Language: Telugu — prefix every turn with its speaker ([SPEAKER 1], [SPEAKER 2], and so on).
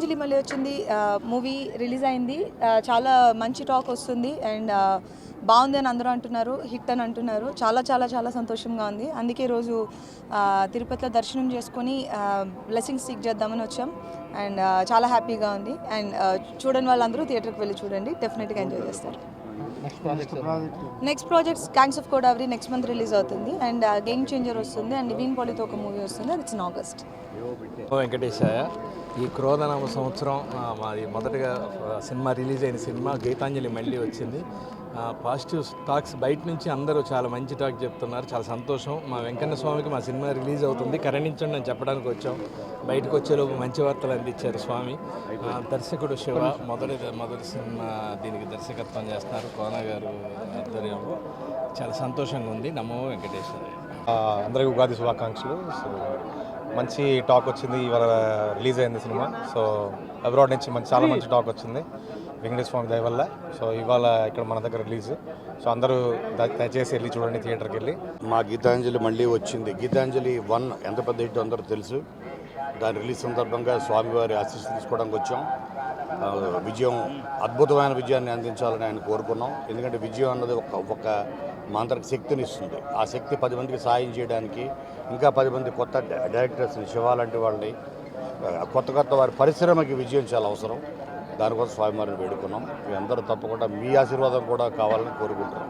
[SPEAKER 1] గీతాంజలి మళ్ళీ వచ్చింది మూవీ రిలీజ్ అయింది. చాలా మంచి టాక్ వస్తుంది అండ్ బాగుంది అని అందరూ అంటున్నారు, హిట్ అని అంటున్నారు. చాలా చాలా చాలా సంతోషంగా ఉంది. అందుకే రోజు తిరుపతిలో దర్శనం చేసుకొని బ్లెస్సింగ్స్ సీక్ చేద్దామని వచ్చాం అండ్ చాలా హ్యాపీగా ఉంది. అండ్ చూడని వాళ్ళందరూ థియేటర్కి వెళ్ళి చూడండి, డెఫినెట్గా ఎంజాయ్ చేస్తారు. Next projects gangs of Godavari next month release అవుతుంది అండ్ గేమ్ చేంజర్ వస్తుంది అండ్ నివీన్ పాలితో ఒక మూవీ వస్తుంది, అది ఇట్స్ ఇన్ ఆగస్ట్.
[SPEAKER 2] వెంకటేశయ్య, ఈ క్రోధనామ సంవత్సరం మాది మొదటగా సినిమా రిలీజ్ అయిన సినిమా గీతాంజలి మళ్ళీ వచ్చింది. పాజిటివ్ టాక్స్ బయట నుంచి అందరూ చాలా మంచి టాక్ చెప్తున్నారు, చాలా సంతోషం. మా వెంకన్న స్వామికి మా సినిమా రిలీజ్ అవుతుంది, కరణించండి అని చెప్పడానికి వచ్చాం. బయటకు వచ్చేలోపు మంచి వార్తలు అందించారు స్వామి. దర్శకుడు శివ మొదటి సినిమా దీనికి దర్శకత్వం చేస్తున్నారు కోన గారు ఆధ్వర్యంలో. చాలా సంతోషంగా ఉంది. నమో వెంకటేశ్వర.
[SPEAKER 3] అందరికీ ఉగాది శుభాకాంక్షలు. సో మంచి టాక్ వచ్చింది, ఇవాళ రిలీజ్ అయింది సినిమా. సో అబ్రాడ్ నుంచి చాలా మంచి టాక్ వచ్చింది వెంకటేశ్వర స్వామి దయ వల్ల. సో ఇవాళ ఇక్కడ మన దగ్గర రిలీజ్. సో అందరూ దయచేసి వెళ్ళి చూడండి థియేటర్కి వెళ్ళి.
[SPEAKER 4] మా గీతాంజలి మళ్ళీ వచ్చింది. గీతాంజలి 1 ఎంత పెద్ద హిట్ అందరూ తెలుసు. దాని రిలీజ్ సందర్భంగా స్వామివారి ఆశీస్సు తీసుకోవడానికి వచ్చాం. అద్భుతమైన విజయాన్ని అందించాలని ఆయన కోరుకున్నాం. ఎందుకంటే విజయం అన్నది ఒక మాంత్రిక శక్తిని ఇస్తుంది. ఆ శక్తి 10 మందికి సాయం చేయడానికి, ఇంకా 10 మంది కొత్త డైరెక్టర్స్ని, శివ లాంటి వాళ్ళని, కొత్త వారి పరిశ్రమకి విజయం చాలా అవసరం. దానికోసం స్వామివారిని వేడుకున్నాం. మీ అందరూ తప్పకుండా మీ ఆశీర్వాదం కూడా కావాలని కోరుకుంటున్నాం.